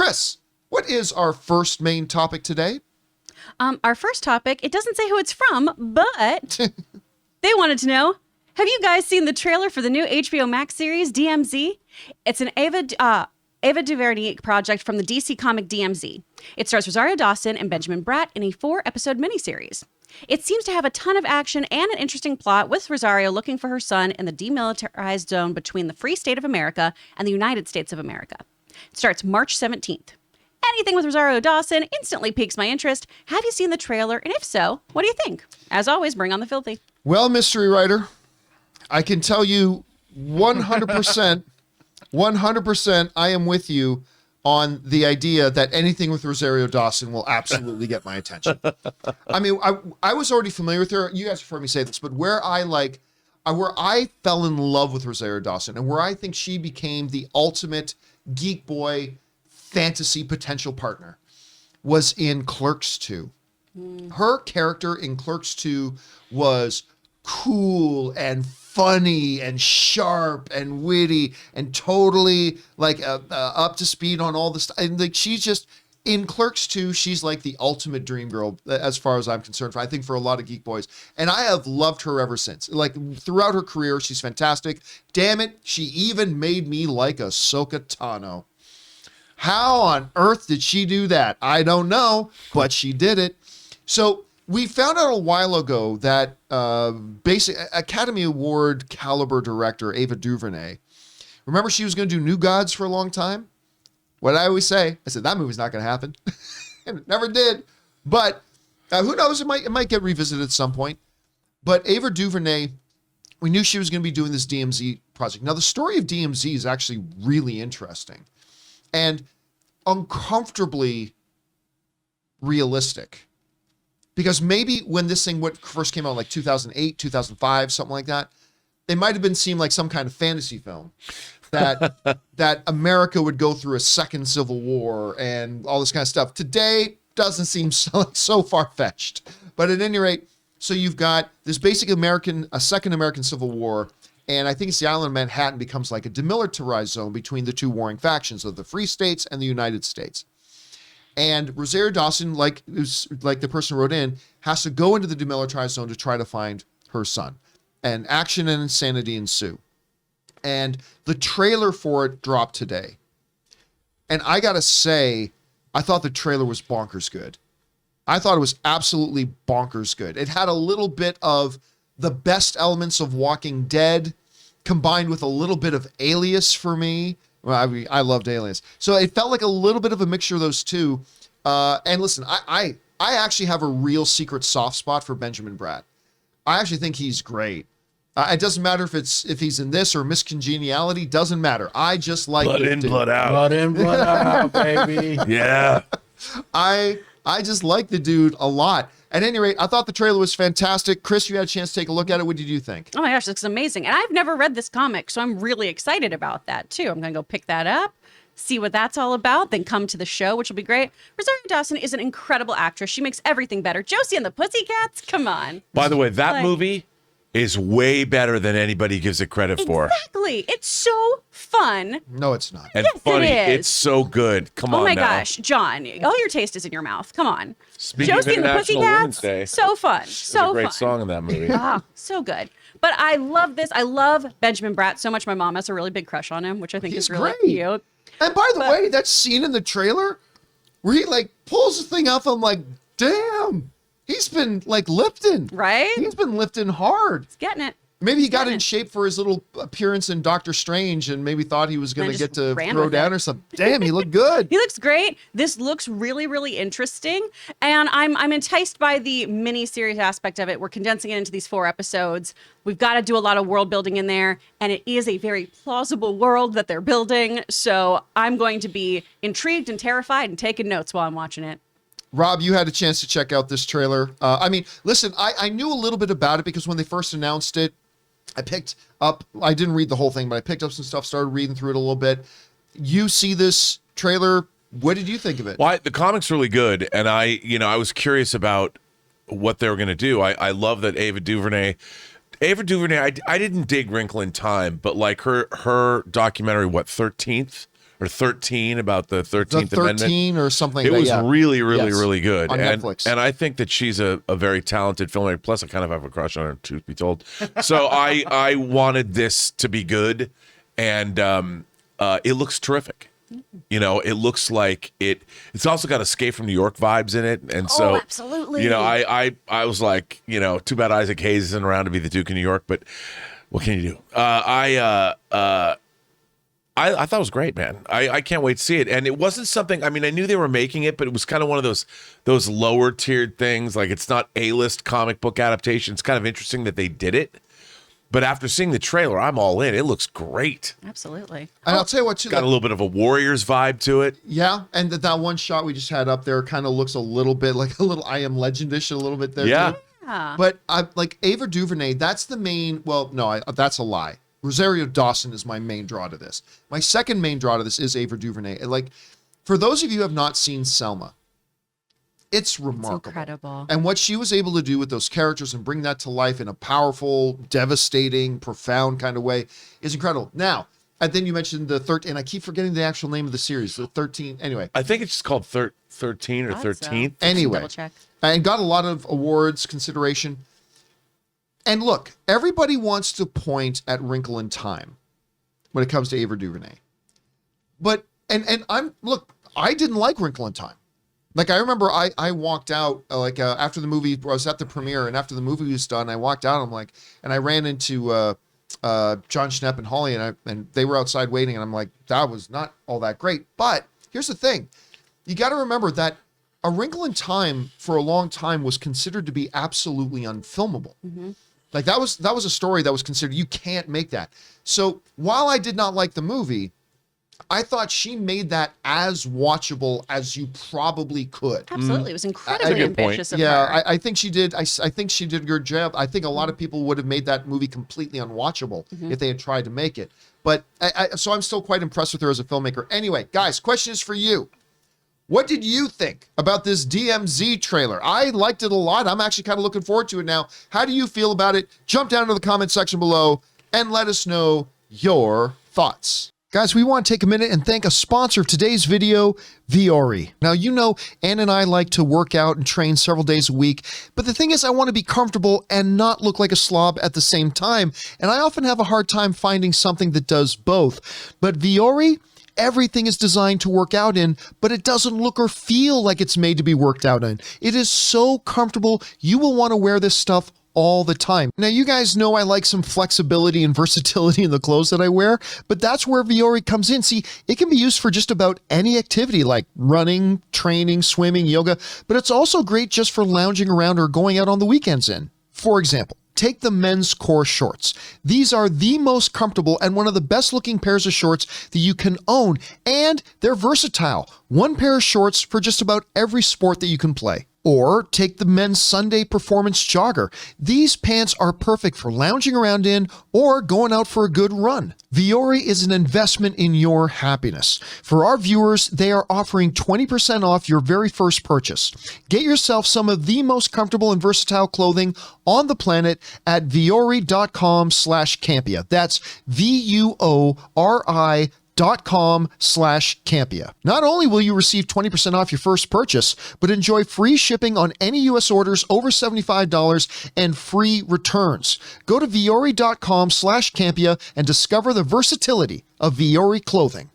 Chris, what is our first main topic today? Our first topic, it doesn't say who it's from, but they wanted to know, have you guys seen the trailer for the new HBOMax series, DMZ? It's an Ava Duvernay project from the DC comic DMZ. It stars Rosario Dawson and Benjamin Bratt in a 4-episode miniseries. It seems to have a ton of action and an interesting plot, with Rosario looking for her son in the demilitarized zone between the Free State of America and the United States of America. It starts March 17th. Anything with Rosario Dawson instantly piques my interest. Have you seen the trailer? And if so, what do you think? As always, bring on the filthy. Well, mystery writer, I can tell you 100%, 100% I am with you on the idea that anything with Rosario Dawson will absolutely get my attention. I mean, I was already familiar with her. You guys have heard me say this, but where I fell in love with Rosario Dawson and where I think she became the ultimate geek boy fantasy potential partner was in Clerks 2. Her character in Clerks 2 was cool and funny and sharp and witty and totally like up to speed on all this stuff. And like she's just in Clerks 2, she's like the ultimate dream girl as far as I'm concerned. I think for a lot of geek boys, and I have loved her ever since. Like throughout her career, she's fantastic. Damn it, she even made me like Ahsoka Tano. How on earth did she do that? I don't know, but she did it. So we found out a while ago that basic Academy Award caliber director Ava DuVernay, remember she was going to do New Gods for a long time? What I always say, I said, that movie's not going to happen. And it never did. But who knows? It might get revisited at some point. But Ava DuVernay, we knew she was going to be doing this DMZ project. Now, the story of DMZ is actually really interesting and uncomfortably realistic. Because maybe when this thing first came out, like 2008, 2005, something like that, it might have been seemed like some kind of fantasy film that America would go through a second civil war and all this kind of stuff. Today doesn't seem so far-fetched. But at any rate, so you've got this basic a second American Civil War, and I think it's the island of Manhattan becomes like a demilitarized zone between the two warring factions of the Free States and the United States. And Rosario Dawson, like the person who wrote in, has to go into the demilitarized zone to try to find her son. And action and insanity ensue. And the trailer for it dropped today. And I gotta say, I thought the trailer was bonkers good. I thought it was absolutely bonkers good. It had a little bit of the best elements of Walking Dead combined with a little bit of Alias for me. Well, I loved Alias. So it felt like a little bit of a mixture of those two. And listen, I actually have a real secret soft spot for Benjamin Bratt. I actually think he's great. It doesn't matter if he's in this or Miss Congeniality. Doesn't matter. I just like blood in, blood out. Blood in, blood out, baby. Yeah. I just like the dude a lot. At any rate, I thought the trailer was fantastic. Chris, you had a chance to take a look at it. What did you think? Oh my gosh, this is amazing. And I've never read this comic, so I'm really excited about that too. I'm going to go pick that up, see what that's all about, then come to the show, which will be great. Rosario Dawson is an incredible actress. She makes everything better. Josie and the Pussycats, come on. By the way, that movie is way better than anybody gives it credit for. Exactly. It's so fun. No, it's not. And yes, funny. It is. It's so good. Come on now. Oh my gosh, John, all your taste is in your mouth. Come on. Speaking Josie of and the International Women's Pussycats, Day, so fun. So there's a great fun. song in that movie. Ah, so good. But I love this. I love Benjamin Bratt so much. My mom has a really big crush on him, which I think is really cute. And by the way, that scene in the trailer where he like pulls the thing off, I'm like, damn, he's been like lifting. Right? He's been lifting hard. He's getting it. Maybe he got in shape for his little appearance in Doctor Strange and maybe thought he was going to get to throw down or something. Damn, he looked good. He looks great. This looks really, really interesting. And I'm enticed by the mini-series aspect of it. We're condensing it into these 4 episodes. We've got to do a lot of world building in there. And it is a very plausible world that they're building. So I'm going to be intrigued and terrified and taking notes while I'm watching it. Rob, you had a chance to check out this trailer. I mean, listen, I knew a little bit about it because when they first announced it, I didn't read the whole thing, but I picked up some stuff, started reading through it a little bit. You see this trailer. What did you think of it? Well, the comic's really good. And I was curious about what they were going to do. I love that Ava DuVernay, I didn't dig Wrinkle in Time, but like her documentary, 13th or 13 about the The 13th Amendment. 13 or something. It like was that, yeah. really, really, Yes. really good. On and, Netflix. And I think that she's a very talented filmmaker. Plus, I kind of have a crush on her, truth be told. So I wanted this to be good. And it looks terrific. You know, it looks like it's also got Escape from New York vibes in it. And so, absolutely. you know, I was like, you know, too bad Isaac Hayes isn't around to be the Duke of New York, but what can you do? I thought it was great, man. I can't wait to see it. And it wasn't something, I mean, I knew they were making it, but it was kind of one of those lower tiered things. Like, it's not A-list comic book adaptation. It's kind of interesting that they did it. But after seeing the trailer, I'm all in. It looks great. Absolutely. And I'll tell you what, too. Got a little bit of a Warriors vibe to it. Yeah, and that one shot we just had up there kind of looks a little bit like a little I Am Legendish a little bit there. Yeah. Too. Yeah. But like Ava DuVernay, that's the main. Well, no, that's a lie. Rosario Dawson is my main draw to this. My second main draw to this is Ava DuVernay. And like, for those of you who have not seen Selma, it's remarkable. It's incredible. And what she was able to do with those characters and bring that to life in a powerful, devastating, profound kind of way is incredible. Now, and then you mentioned the 13, and I keep forgetting the actual name of the series, the 13. Anyway. I think it's just called 13 or Thought so. 13th. Anyway. Double check. And got a lot of awards consideration. And look, everybody wants to point at Wrinkle in Time when it comes to Ava DuVernay. But, and I didn't like Wrinkle in Time. Like, I remember I walked out, after the movie, I was at the premiere, and after the movie was done, I walked out, and I ran into John Schnepp and Holly, and they were outside waiting, and I'm like, that was not all that great. But here's the thing. You got to remember that A Wrinkle in Time, for a long time, was considered to be absolutely unfilmable. Mm-hmm. Like, that was a story that was considered, you can't make that. So, while I did not like the movie, I thought she made that as watchable as you probably could. Absolutely. It was incredibly good point. ambitious of Yeah, her. I think she did. I think she did a good job. I think a lot of people would have made that movie completely unwatchable if they had tried to make it. But so I'm still quite impressed with her as a filmmaker. Anyway, guys, question is for you. What did you think about this DMZ trailer? I liked it a lot. I'm actually kind of looking forward to it now. How do you feel about it? Jump down to the comment section below and let us know your thoughts. Guys, we want to take a minute and thank a sponsor of today's video, Vuori. Now, you know, Ann and I like to work out and train several days a week, but the thing is, I want to be comfortable and not look like a slob at the same time, and I often have a hard time finding something that does both. But Vuori, everything is designed to work out in, but it doesn't look or feel like it's made to be worked out in. It is so comfortable, you will want to wear this stuff all the time. Now, you guys know I like some flexibility and versatility in the clothes that I wear, but that's where Vuori comes in. See, it can be used for just about any activity like running, training, swimming, yoga, but it's also great just for lounging around or going out on the weekends in. For example, take the men's core shorts. These are the most comfortable and one of the best looking pairs of shorts that you can own, and they're versatile. One pair of shorts for just about every sport that you can play. Or take the men's Sunday performance jogger. These pants are perfect for lounging around in or going out for a good run. Vuori is an investment in your happiness. For our viewers, they are offering 20% off your very first purchase. Get yourself some of the most comfortable and versatile clothing on the planet at vuori.com/Campea. That's VUORI.com/Campea. Not only will you receive 20% off your first purchase, but enjoy free shipping on any U.S. orders over $75 and free returns. Go to vuori.com/Campea and discover the versatility of Vuori clothing.